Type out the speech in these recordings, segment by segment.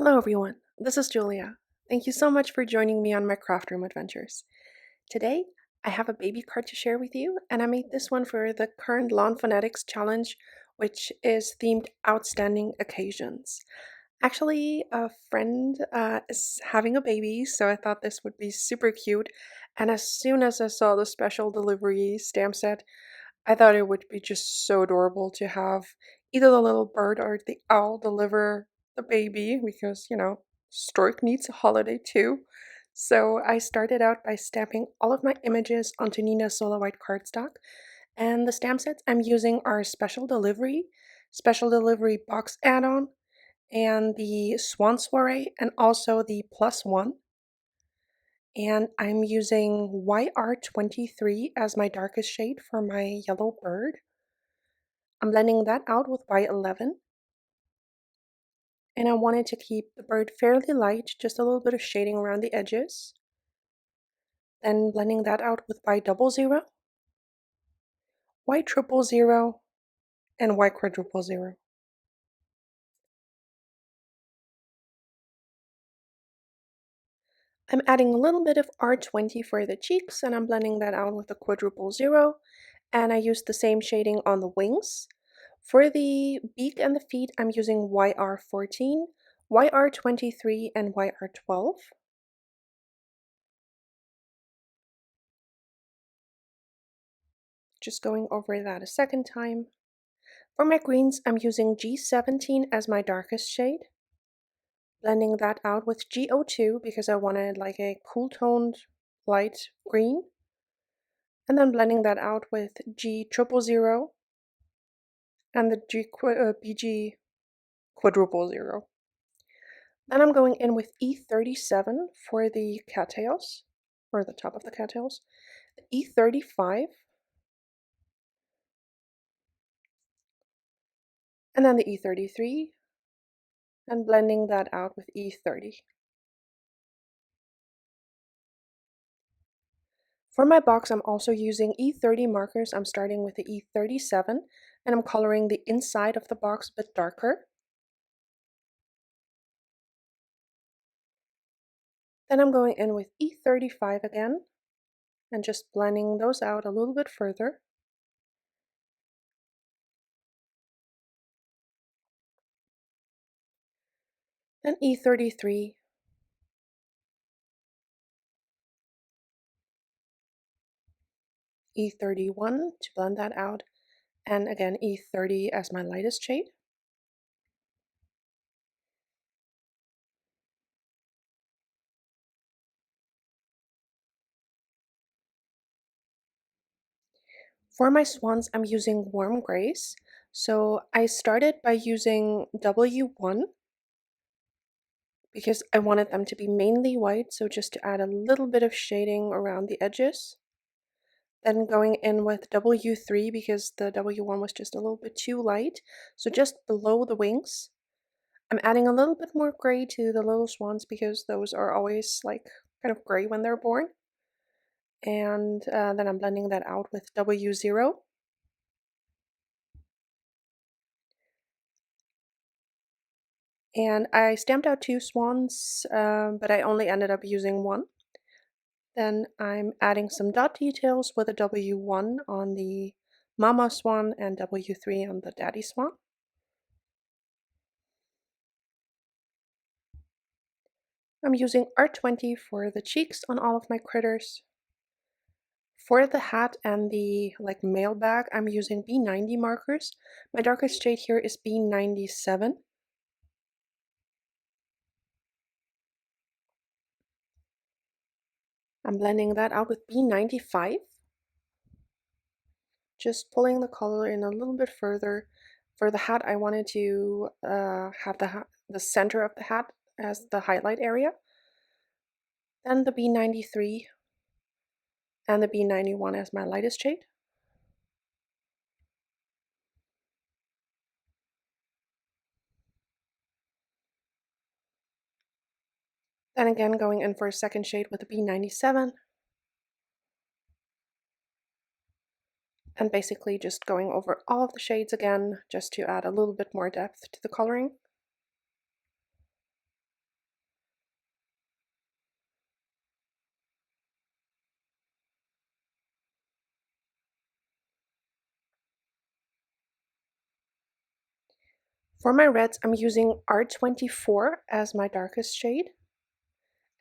Hello everyone, this is Julia. Thank you so much for joining me on my craft room adventures. Today, I have a baby card to share with you, and I made this one for the current Lawnfawnatics challenge, which is themed Outstanding Occasions. Actually, a friend is having a baby, so I thought this would be super cute, and as soon as I saw the special delivery stamp set, I thought it would be just so adorable to have either the little bird or the owl deliver the baby because, stork needs a holiday too. So I started out by stamping all of my images onto Neenah's Solo White cardstock. And the stamp sets I'm using are Special Delivery Box Add-on, and the Swan Soiree, and also the Plus One. And I'm using YR23 as my darkest shade for my yellow bird. I'm blending that out with Y11. And I wanted to keep the bird fairly light, just a little bit of shading around the edges. Then blending that out with Y00, Y000, and Y000. I'm adding a little bit of R20 for the cheeks, and I'm blending that out with the Y00, and I used the same shading on the wings. For the beak and the feet, I'm using YR14, YR23, and YR12. Just going over that a second time. For my greens, I'm using G17 as my darkest shade. Blending that out with G02 because I wanted like a cool toned light green. And then blending that out with G000 and the BG quadruple zero. Then I'm going in with E37 for the cattails, or the top of the cattails, E35, and then the E33, and blending that out with E30. For my box, I'm also using E30 markers. I'm starting with the E37, and I'm coloring the inside of the box a bit darker. Then I'm going in with E35 again, and just blending those out a little bit further. Then E33, E31 to blend that out, and again E30 as my lightest shade. For my swans, I'm using warm grays. So I started by using W1 because I wanted them to be mainly white, so just to add a little bit of shading around the edges. Then going in with W3 because the W1 was just a little bit too light, so just below the wings. I'm adding a little bit more gray to the little swans because those are always like kind of gray when they're born. And then I'm blending that out with W0. And I stamped out 2 swans, but I only ended up using 1. Then I'm adding some dot details with a W1 on the mama swan and W3 on the daddy swan. I'm using R20 for the cheeks on all of my critters. For the hat and the mail bag, I'm using B90 markers. My darkest shade here is B97. I'm blending that out with B95. Just pulling the color in a little bit further. For the hat, I wanted to have the center of the hat as the highlight area. Then the B93 and the B91 as my lightest shade. Then again going in for a second shade with the B97. And basically just going over all of the shades again, just to add a little bit more depth to the coloring. For my reds, I'm using R24 as my darkest shade.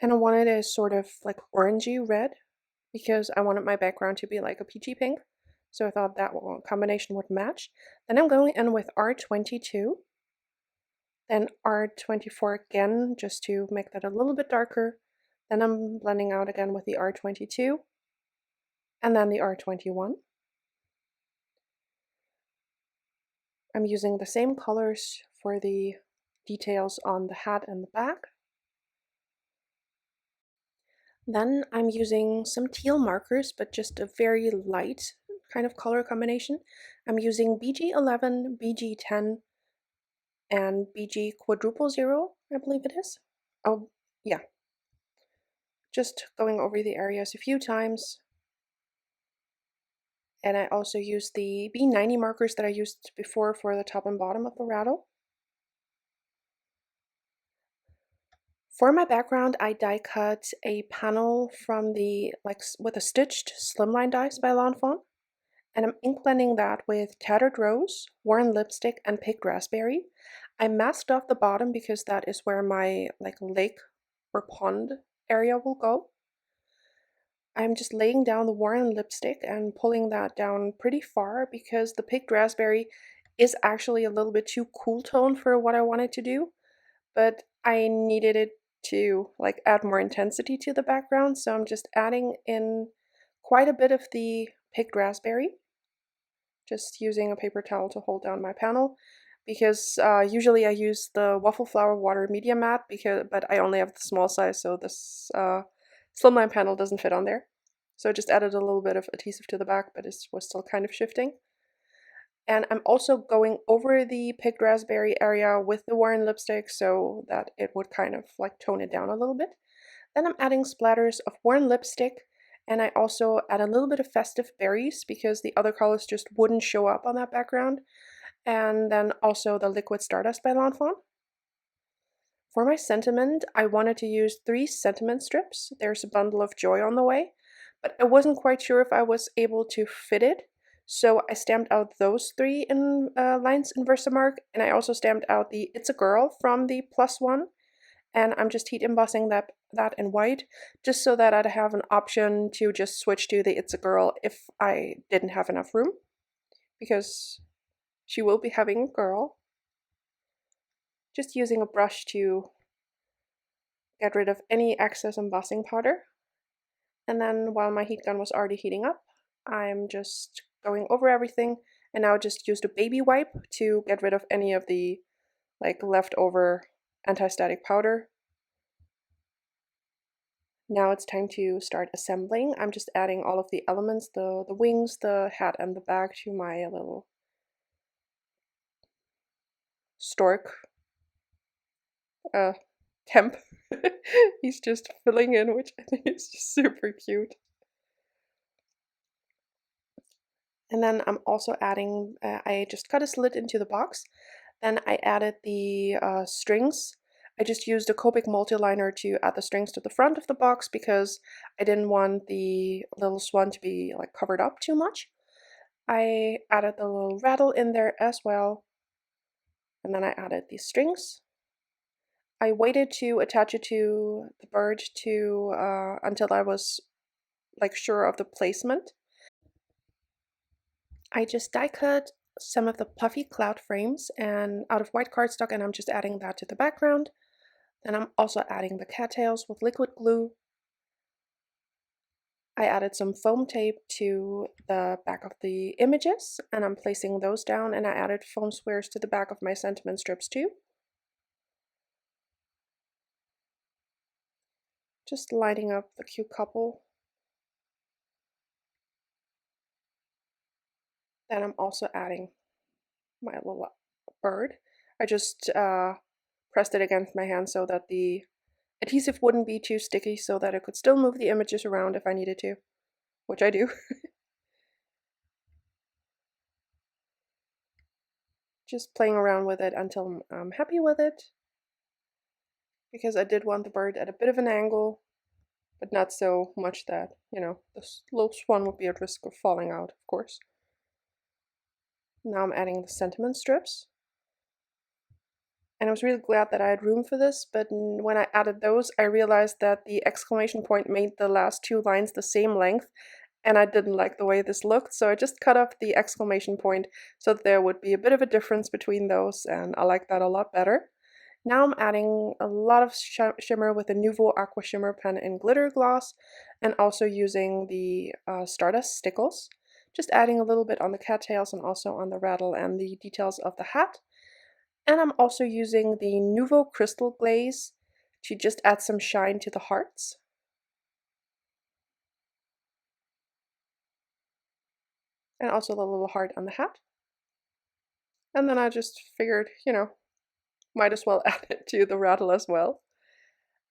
And I wanted a sort of like orangey red because I wanted my background to be like a peachy pink. So I thought that combination would match. Then I'm going in with R22, then R24 again, just to make that a little bit darker. Then I'm blending out again with the R22, and then the R21. I'm using the same colors for the details on the hat and the back. Then I'm using some teal markers, but just a very light kind of color combination. I'm using BG11, BG10, and BG quadruple zero, I believe it is. Oh, yeah. Just going over the areas a few times. And I also use the B90 markers that I used before for the top and bottom of the rattle. For my background, I die cut a panel from the, with a stitched slimline dies by Lawn Fawn. And I'm ink blending that with Tattered Rose, Worn Lipstick, and Picked Raspberry. I masked off the bottom because that is where my lake or pond area will go. I'm just laying down the Worn Lipstick and pulling that down pretty far because the Picked Raspberry is actually a little bit too cool tone for what I wanted to do, but I needed it to add more intensity to the background, so I'm just adding in quite a bit of the Picked Raspberry, just using a paper towel to hold down my panel, because usually I use the Waffle Flower Water Media Mat, but I only have the small size, so this slimline panel doesn't fit on there. So I just added a little bit of adhesive to the back, but it was still kind of shifting. And I'm also going over the Picked Raspberry area with the Worn Lipstick so that it would kind of tone it down a little bit. Then I'm adding splatters of Worn Lipstick, and I also add a little bit of Festive Berries because the other colors just wouldn't show up on that background. And then also the Liquid Stardust by Lawn Fawn. For my sentiment, I wanted to use 3 sentiment strips. There's a bundle of joy on the way, but I wasn't quite sure if I was able to fit it. So I stamped out those 3 lines in Versamark, and I also stamped out the It's a Girl from the +1. And I'm just heat embossing that in white, just so that I'd have an option to just switch to the It's a Girl if I didn't have enough room, because she will be having a girl. Just using a brush to get rid of any excess embossing powder. And then while my heat gun was already heating up, I'm just going over everything, and now just used a baby wipe to get rid of any of the leftover anti-static powder. Now it's time to start assembling. I'm just adding all of the elements, the wings, the hat, and the bag to my little stork temp. He's just filling in, which I think is just super cute. And then I'm also adding, I just cut a slit into the box. Then I added the strings. I just used a Copic multi-liner to add the strings to the front of the box because I didn't want the little swan to be covered up too much. I added the little rattle in there as well. And then I added these strings. I waited to attach it to the bird until I was sure of the placement. I just die cut some of the puffy cloud frames and out of white cardstock, and I'm just adding that to the background. Then I'm also adding the cattails with liquid glue. I added some foam tape to the back of the images, and I'm placing those down, and I added foam squares to the back of my sentiment strips too. Just lining up the cute couple. Then I'm also adding my little bird. I just pressed it against my hand so that the adhesive wouldn't be too sticky, so that I could still move the images around if I needed to, which I do. Just playing around with it until I'm happy with it, because I did want the bird at a bit of an angle, but not so much that, the little swan would be at risk of falling out, of course. Now I'm adding the sentiment strips. and I was really glad that I had room for this, but when I added those, I realized that the exclamation point made the last two lines the same length, and I didn't like the way this looked, so I just cut off the exclamation point so that there would be a bit of a difference between those, and I like that a lot better. Now I'm adding a lot of shimmer with the Nuvo Aqua Shimmer Pen in Glitter Gloss, and also using the Stardust Stickles. Just adding a little bit on the cattails and also on the rattle and the details of the hat. And I'm also using the Nuvo Crystal Glaze to just add some shine to the hearts. And also the little heart on the hat. And then I just figured, might as well add it to the rattle as well.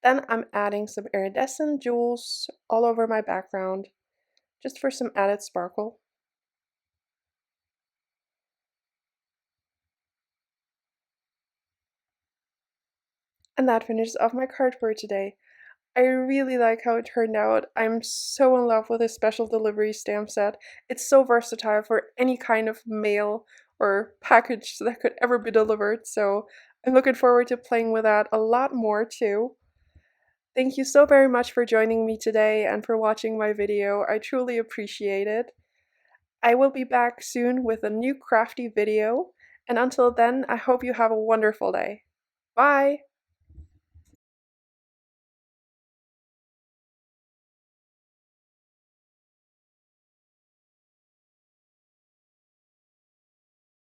Then I'm adding some iridescent jewels all over my background, just for some added sparkle. And that finishes off my card for today. I really like how it turned out. I'm so in love with this special delivery stamp set. It's so versatile for any kind of mail or package that could ever be delivered, so I'm looking forward to playing with that a lot more too. Thank you so very much for joining me today and for watching my video. I truly appreciate it. I will be back soon with a new crafty video, and until then, I hope you have a wonderful day. Bye!